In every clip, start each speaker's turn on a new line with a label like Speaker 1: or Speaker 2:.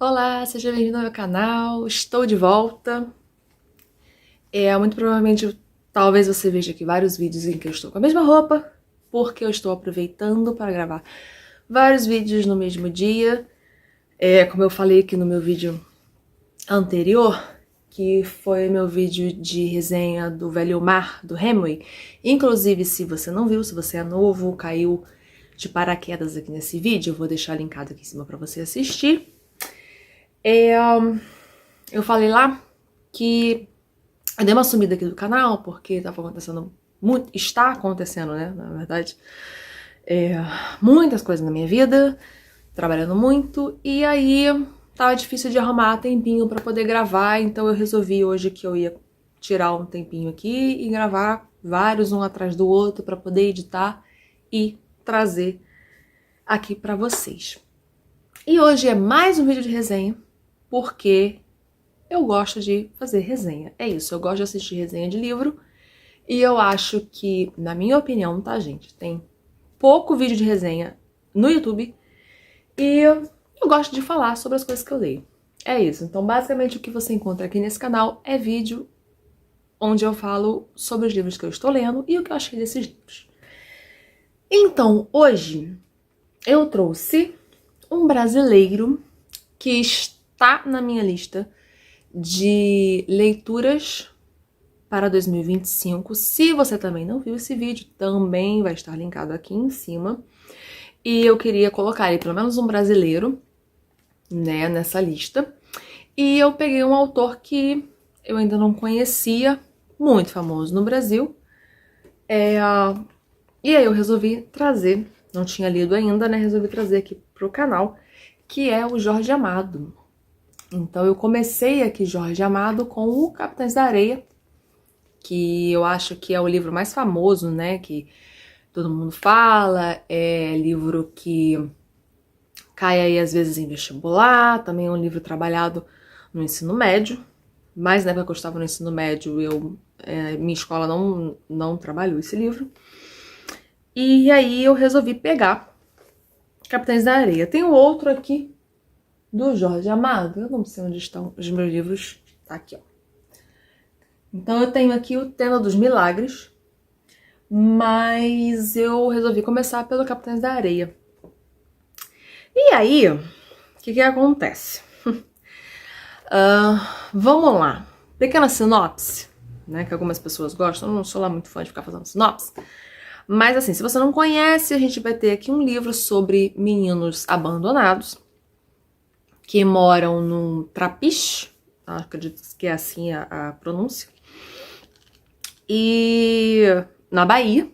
Speaker 1: Olá, seja bem-vindo ao meu canal, estou de volta. Muito provavelmente, talvez você veja aqui vários vídeos em que eu estou com a mesma roupa, porque eu estou aproveitando para gravar vários vídeos no mesmo dia. Como eu falei aqui no meu vídeo anterior, que foi meu vídeo de resenha do Velho Mar, do Hemingway. Inclusive, se você não viu, se você é novo, caiu de paraquedas aqui nesse vídeo, eu vou deixar linkado aqui em cima para você assistir. Eu falei lá que eu dei uma sumida aqui do canal, porque estava acontecendo muito, está acontecendo, né, na verdade, muitas coisas na minha vida, trabalhando muito, e aí tava difícil de arrumar tempinho para poder gravar, então eu resolvi hoje que eu ia tirar um tempinho aqui e gravar vários um atrás do outro para poder editar e trazer aqui para vocês. E hoje é mais um vídeo de resenha, porque eu gosto de fazer resenha. É isso, eu gosto de assistir resenha de livro. E eu acho que, na minha opinião, tá, gente? Tem pouco vídeo de resenha no YouTube. E eu gosto de falar sobre as coisas que eu leio. É isso. Então, basicamente, o que você encontra aqui nesse canal é vídeo onde eu falo sobre os livros que eu estou lendo e o que eu achei desses livros. Então, hoje, eu trouxe um brasileiro que está na minha lista de leituras para 2025. Se você também não viu esse vídeo, também vai estar linkado aqui em cima. E eu queria colocar aí pelo menos um brasileiro, né, nessa lista. E eu peguei um autor que eu ainda não conhecia, muito famoso no Brasil. E aí eu resolvi trazer, não tinha lido ainda, né, resolvi trazer aqui pro canal, que é o Jorge Amado. Então eu comecei aqui Jorge Amado com o Capitães da Areia, que eu acho que é o livro mais famoso, né, que todo mundo fala, é livro que cai aí às vezes em vestibular, também é um livro trabalhado no ensino médio, mas na época que eu estava no ensino médio, minha escola não trabalhou esse livro, e aí eu resolvi pegar Capitães da Areia. Tem um outro aqui, do Jorge Amado, eu não sei onde estão os meus livros, tá aqui, ó. Então eu tenho aqui o Tenda dos Milagres, mas eu resolvi começar pelo Capitães da Areia. E aí, o que acontece? Vamos lá, pequena sinopse, né, que algumas pessoas gostam, eu não sou lá muito fã de ficar fazendo sinopse, mas assim, se você não conhece, a gente vai ter aqui um livro sobre meninos abandonados, que moram num trapiche, acredito que é assim a pronúncia, e na Bahia.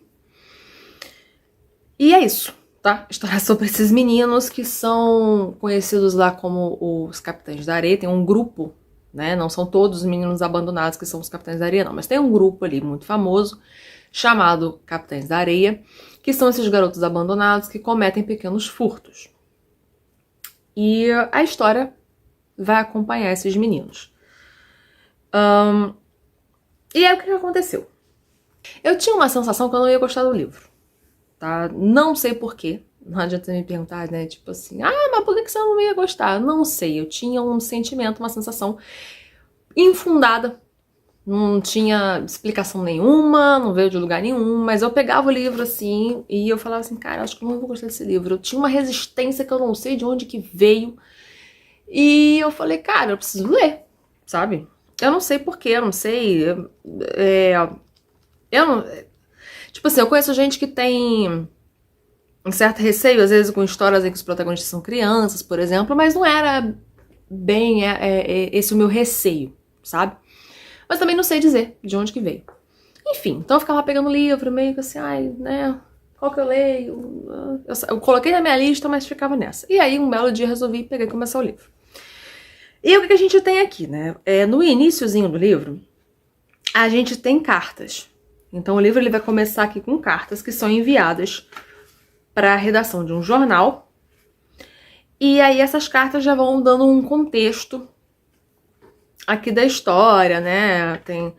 Speaker 1: E é isso, tá? História sobre esses meninos que são conhecidos lá como os Capitães da Areia. Tem um grupo, né? Não são todos os meninos abandonados que são os Capitães da Areia, não, mas tem um grupo ali muito famoso chamado Capitães da Areia, que são esses garotos abandonados que cometem pequenos furtos. E a história vai acompanhar esses meninos. E aí o que aconteceu? Eu tinha uma sensação que eu não ia gostar do livro, tá? Não sei porquê. Não adianta você me perguntar, né? Tipo assim, mas por que você não ia gostar? Não sei, eu tinha um sentimento, uma sensação infundada. Não tinha explicação nenhuma, não veio de lugar nenhum, mas eu pegava o livro assim e eu falava assim, cara, acho que eu não vou gostar desse livro. Eu tinha uma resistência que eu não sei de onde que veio. E eu falei, cara, eu preciso ler, sabe? Eu não sei porquê, eu não sei. Eu não. Tipo assim, eu conheço gente que tem um certo receio, às vezes com histórias em que os protagonistas são crianças, por exemplo, mas não era bem esse o meu receio, sabe? Mas também não sei dizer de onde que veio. Enfim, então eu ficava pegando livro, meio que assim, né? Qual que eu leio? Eu coloquei na minha lista, mas ficava nessa. E aí, um belo dia, resolvi pegar e começar o livro. E o que a gente tem aqui, né? No iniciozinho do livro, a gente tem cartas. Então o livro ele vai começar aqui com cartas que são enviadas para a redação de um jornal. E aí essas cartas já vão dando um contexto aqui da história, né? Tem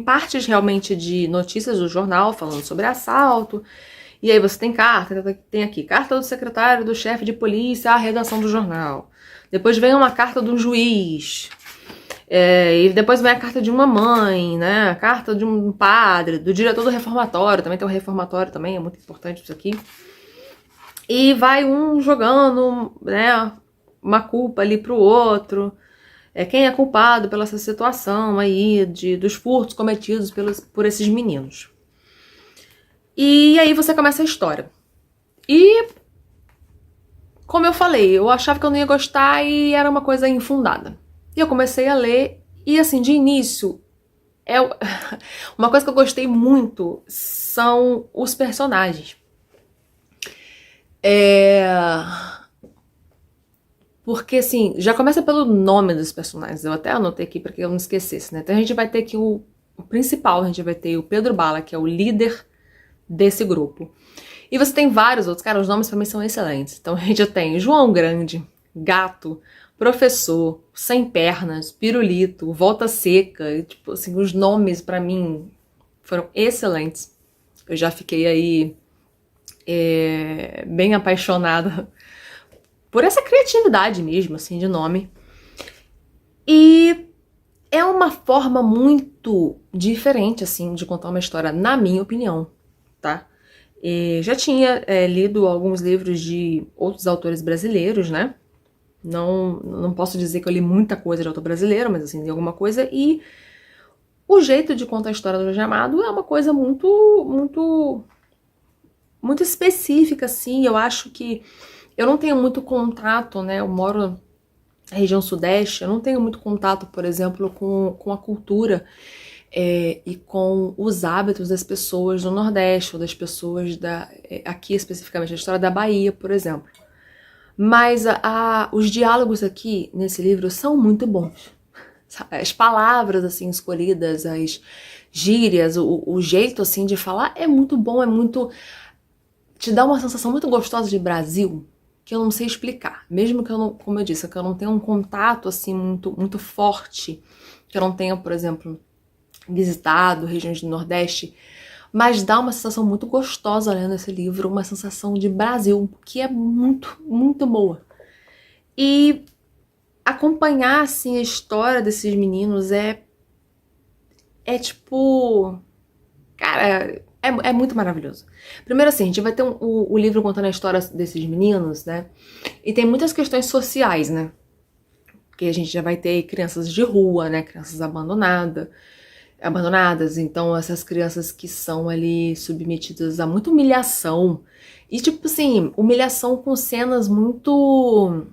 Speaker 1: partes realmente de notícias do jornal falando sobre assalto E aí você tem carta, tem aqui, carta do secretário do chefe de polícia à redação do jornal. Depois vem uma carta do juiz. E depois vem a carta de uma mãe, né? A carta de um padre, do diretor do reformatório. Também tem o reformatório também, é muito importante isso aqui. E vai um jogando, né, uma culpa ali pro outro. Quem é culpado pela essa situação aí, dos furtos cometidos por esses meninos. E aí você começa a história. E, como eu falei, eu achava que eu não ia gostar e era uma coisa infundada. E eu comecei a ler, e assim, de início, uma coisa que eu gostei muito são os personagens. Porque, assim, já começa pelo nome dos personagens. Eu até anotei aqui para que eu não esquecesse, né? Então a gente vai ter aqui o principal, a gente vai ter o Pedro Bala, que é o líder desse grupo. E você tem vários outros, cara, os nomes pra mim são excelentes. Então a gente já tem João Grande, Gato, Professor, Sem Pernas, Pirulito, Volta Seca. E, tipo assim, os nomes pra mim foram excelentes. Eu já fiquei aí bem apaixonada por essa criatividade mesmo, assim, de nome. E é uma forma muito diferente, assim, de contar uma história, na minha opinião, tá? Já tinha lido alguns livros de outros autores brasileiros, né? Não posso dizer que eu li muita coisa de autor brasileiro, mas assim, li alguma coisa. E o jeito de contar a história do Jorge Amado é uma coisa muito específica, assim. Eu acho que eu não tenho muito contato, né? Eu moro na região sudeste, eu não tenho muito contato, por exemplo, com a cultura e com os hábitos das pessoas do Nordeste, ou das pessoas aqui especificamente, a história da Bahia, por exemplo. Mas os diálogos aqui nesse livro são muito bons. As palavras assim escolhidas, as gírias, o jeito assim de falar é muito bom, te dá uma sensação muito gostosa de Brasil, que eu não sei explicar. Mesmo que eu não, como eu disse, que eu não tenha um contato assim muito forte, que eu não tenha, por exemplo, visitado regiões do Nordeste, mas dá uma sensação muito gostosa lendo esse livro, uma sensação de Brasil, que é muito boa. E acompanhar, assim, a história desses meninos é tipo... Cara, é muito maravilhoso. Primeiro assim, a gente vai ter o livro contando a história desses meninos, né? E tem muitas questões sociais, né? Porque a gente já vai ter crianças de rua, né? Crianças abandonadas. Então essas crianças que são ali submetidas a muita humilhação. E tipo assim, humilhação com cenas muito...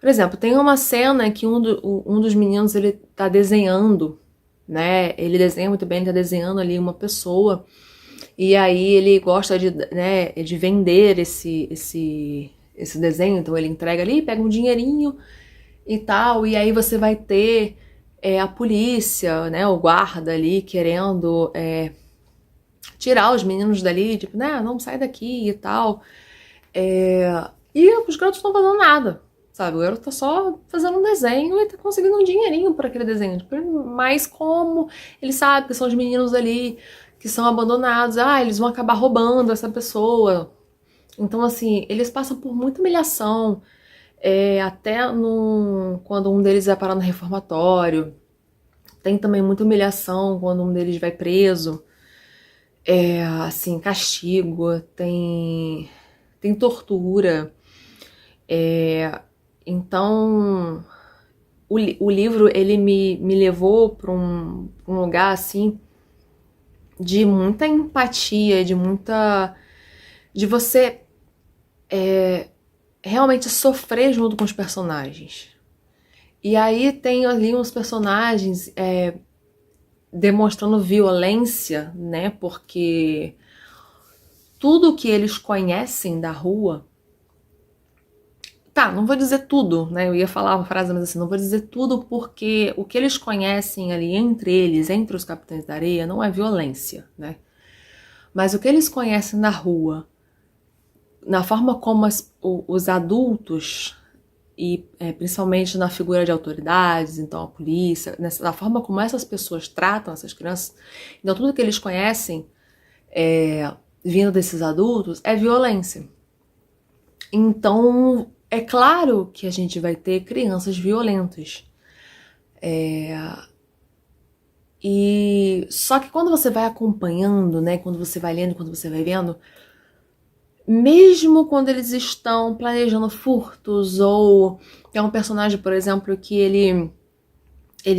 Speaker 1: Por exemplo, tem uma cena que um dos meninos, ele tá desenhando, né? Ele desenha muito bem, ele tá desenhando ali uma pessoa. E aí ele gosta de vender esse desenho, então ele entrega ali, pega um dinheirinho e tal, e aí você vai ter a polícia, né, o guarda ali querendo tirar os meninos dali, tipo, né, não, sai daqui e tal. E os garotos não estão fazendo nada, sabe? O garoto tá só fazendo um desenho e tá conseguindo um dinheirinho por aquele desenho. Tipo, mas como ele sabe que são os meninos ali que são abandonados, eles vão acabar roubando essa pessoa. Então, assim, eles passam por muita humilhação. Até quando um deles vai parar no reformatório, tem também muita humilhação quando um deles vai preso, assim, castigo, tem tortura, então o livro ele me levou para um lugar assim de muita empatia, de você realmente sofrer junto com os personagens. E aí tem ali uns personagens demonstrando violência, né? Porque tudo que eles conhecem da rua... Tá, não vou dizer tudo, né? Eu ia falar uma frase, mas assim, não vou dizer tudo porque o que eles conhecem ali entre eles, entre os Capitães da Areia, não é violência, né? Mas o que eles conhecem na rua, na forma como os adultos e principalmente na figura de autoridades, então a polícia, da forma como essas pessoas tratam essas crianças. Então tudo que eles conhecem vindo desses adultos é violência. Então é claro que a gente vai ter crianças violentas. E só que quando você vai acompanhando, né, quando você vai lendo, quando você vai vendo, mesmo quando eles estão planejando furtos, ou tem um personagem, por exemplo, que ele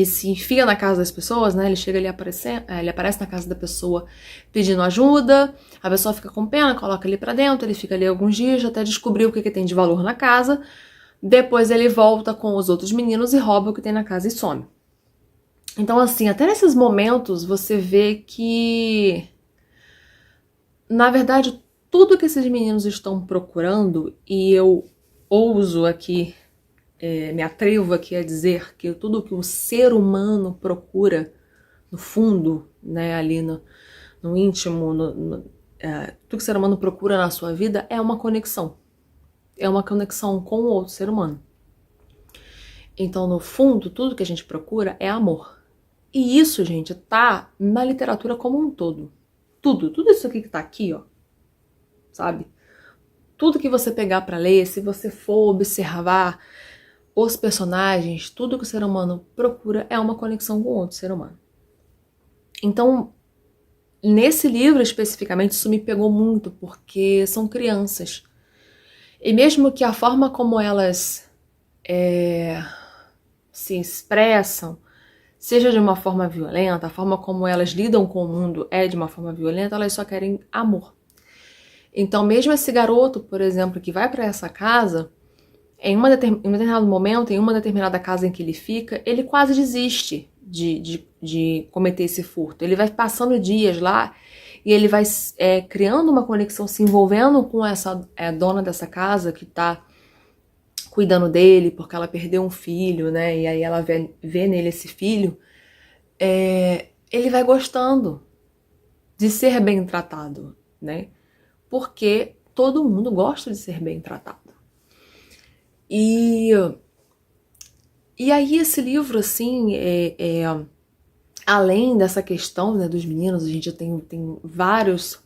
Speaker 1: se enfia na casa das pessoas, né? Ele chega ali ele aparece na casa da pessoa pedindo ajuda, a pessoa fica com pena, coloca ele pra dentro, ele fica ali alguns dias até descobrir o que tem de valor na casa. Depois ele volta com os outros meninos e rouba o que tem na casa e some. Então, assim, até nesses momentos você vê que, na verdade, tudo que esses meninos estão procurando, e eu ouso aqui, me atrevo aqui a dizer que tudo que o ser humano procura, no fundo, né, ali no íntimo, tudo que o ser humano procura na sua vida é uma conexão. É uma conexão com o outro ser humano. Então, no fundo, tudo que a gente procura é amor. E isso, gente, tá na literatura como um todo. Tudo isso aqui que tá aqui, ó, sabe? Tudo que você pegar pra ler, se você for observar os personagens, tudo que o ser humano procura é uma conexão com outro ser humano. Então, nesse livro especificamente, isso me pegou muito, porque são crianças. E mesmo que a forma como elas se expressam seja de uma forma violenta, a forma como elas lidam com o mundo é de uma forma violenta, elas só querem amor. Então, mesmo esse garoto, por exemplo, que vai para essa casa, em um determinado momento, em uma determinada casa em que ele fica, ele quase desiste de cometer esse furto. Ele vai passando dias lá e ele vai criando uma conexão, se envolvendo com essa dona dessa casa que tá cuidando dele, porque ela perdeu um filho, né? E aí ela vê nele esse filho. Ele vai gostando de ser bem tratado, né? Porque todo mundo gosta de ser bem tratado. E aí esse livro, assim, além dessa questão, né, dos meninos, a gente tem vários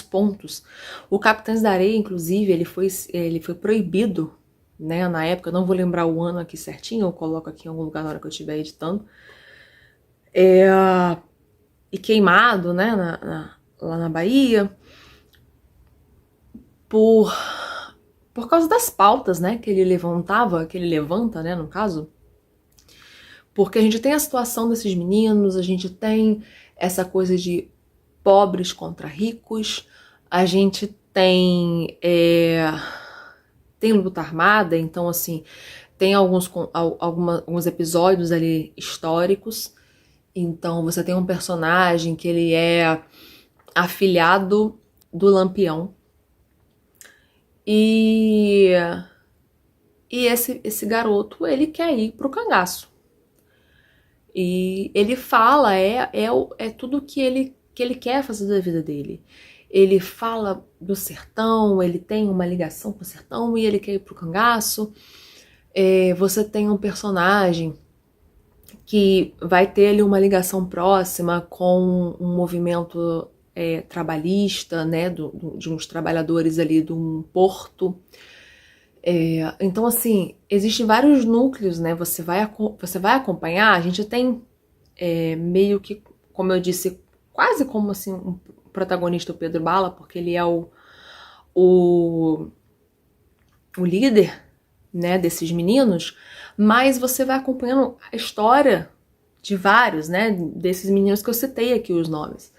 Speaker 1: pontos. O Capitães da Areia, inclusive, ele foi proibido, né, na época, eu não vou lembrar o ano aqui certinho, eu coloco aqui em algum lugar na hora que eu estiver editando, e queimado, né, lá na Bahia, por causa das pautas, né, que ele levanta, né, no caso, porque a gente tem a situação desses meninos, a gente tem essa coisa de pobres contra ricos, a gente tem luta armada, então assim, tem alguns episódios ali históricos. Então você tem um personagem que ele é afilhado do Lampião. E esse garoto, ele quer ir pro cangaço. E ele fala, tudo que ele quer fazer da vida dele. Ele fala do sertão, ele tem uma ligação com o sertão e ele quer ir pro cangaço. Você tem um personagem que vai ter ali uma ligação próxima com um movimento trabalhista, né, de uns trabalhadores ali de um porto. Então, assim, existem vários núcleos, né, você vai acompanhar, a gente tem meio que, como eu disse, quase como assim, um protagonista, o Pedro Bala, porque ele é o líder, né, desses meninos, mas você vai acompanhando a história de vários, né, desses meninos que eu citei aqui os nomes.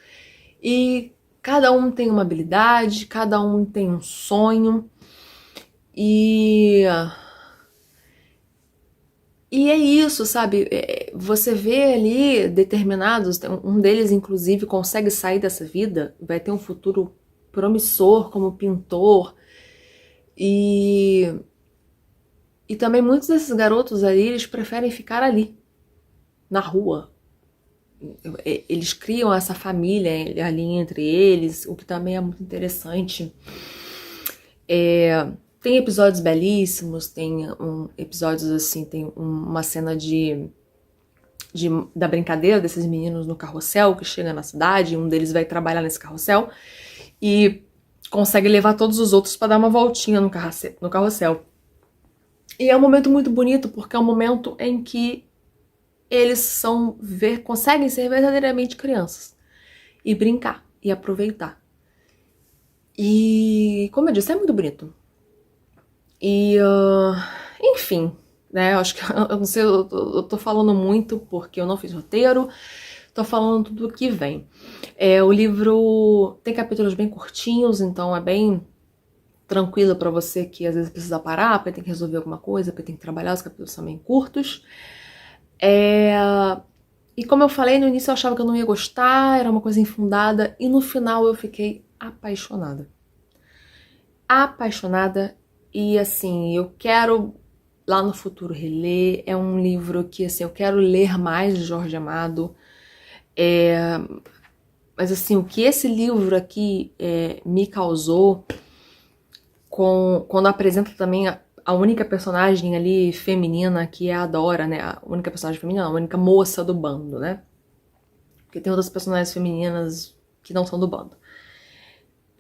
Speaker 1: E cada um tem uma habilidade, cada um tem um sonho, e é isso, sabe? Você vê ali determinados, um deles inclusive consegue sair dessa vida, vai ter um futuro promissor como pintor, e também muitos desses garotos ali, eles preferem ficar ali, na rua. Eles criam essa família ali entre eles, o que também é muito interessante. Tem episódios belíssimos, tem episódios assim, tem uma cena da brincadeira desses meninos no carrossel que chega na cidade, um deles vai trabalhar nesse carrossel e consegue levar todos os outros para dar uma voltinha no carrossel. E é um momento muito bonito, porque é um momento em que eles conseguem ser verdadeiramente crianças e brincar e aproveitar. E, como eu disse, é muito bonito. E, enfim, né, eu acho que, eu não sei, eu tô falando muito porque eu não fiz roteiro, tô falando tudo o que vem. O livro tem capítulos bem curtinhos, então é bem tranquilo pra você que às vezes precisa parar, porque tem que resolver alguma coisa, porque tem que trabalhar, os capítulos são bem curtos. E como eu falei, no início eu achava que eu não ia gostar, era uma coisa infundada, e no final eu fiquei apaixonada. Apaixonada, e assim, eu quero lá no futuro reler. É um livro que assim, eu quero ler mais de Jorge Amado. Mas assim, o que esse livro aqui me causou, quando apresenta também a única personagem ali feminina, que é a Dora, né? A única personagem feminina, a única moça do bando, né? Porque tem outras personagens femininas que não são do bando.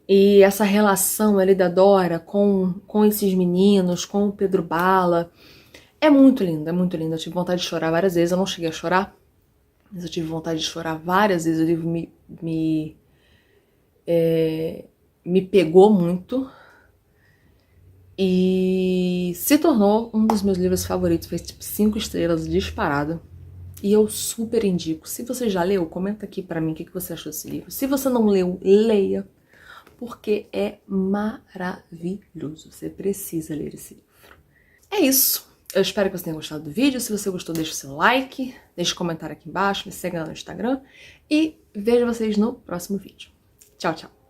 Speaker 1: E essa relação ali da Dora com esses meninos, com o Pedro Bala, é muito linda, é muito linda. Eu tive vontade de chorar várias vezes, eu não cheguei a chorar, mas eu tive vontade de chorar várias vezes. O livro me pegou muito e se tornou um dos meus livros favoritos. Fez tipo 5 estrelas disparado. E eu super indico. Se você já leu, comenta aqui pra mim o que você achou desse livro. Se você não leu, leia, porque é maravilhoso. Você precisa ler esse livro. É isso. Eu espero que você tenha gostado do vídeo. Se você gostou, deixa o seu like, deixa um comentário aqui embaixo, me segue lá no Instagram e vejo vocês no próximo vídeo. Tchau, tchau!